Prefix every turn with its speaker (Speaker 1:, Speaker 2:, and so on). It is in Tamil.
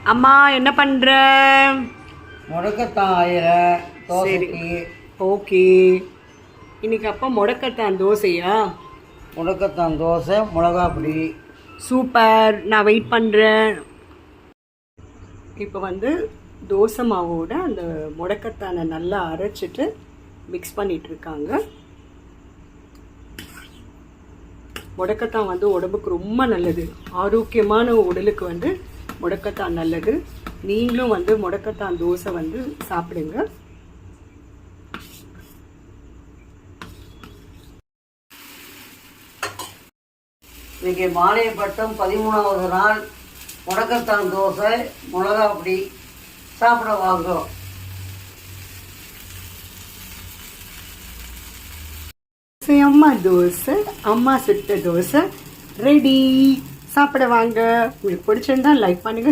Speaker 1: அம்மா என்ன பண்ற?
Speaker 2: முடக்கத்தான் ஆயிர தோசைக்கு.
Speaker 1: ஓகே, இன்னைக்கு அப்போ முடக்கத்தான் தோசையா?
Speaker 2: முடக்கத்தான் தோசை மிளகா பொடி.
Speaker 1: சூப்பர், நான் வெயிட் பண்ணுறேன். இப்போ தோசை மாவோட அந்த முடக்கத்தானை நல்லா அரைச்சிட்டு மிக்ஸ் பண்ணிட்டு இருக்காங்க. முடக்கத்தான் உடம்புக்கு ரொம்ப நல்லது, ஆரோக்கியமான உடலுக்கு முடக்கத்தான் நல்லது. நீங்களும் முடக்கத்தான் தோசை சாப்பிடுங்க.
Speaker 2: இன்னைக்கு மாலையப்பட்டம் 13வது நாள். முடக்கத்தான் தோசை மிளகா பொடி சாப்பிட வாங்க.
Speaker 1: அம்மா தோசை, அம்மா சுட்ட தோசை ரெடி. சாப்பிட வாங்க. உங்களுக்கு பிடிச்சிருந்தா லைக் பண்ணுங்க.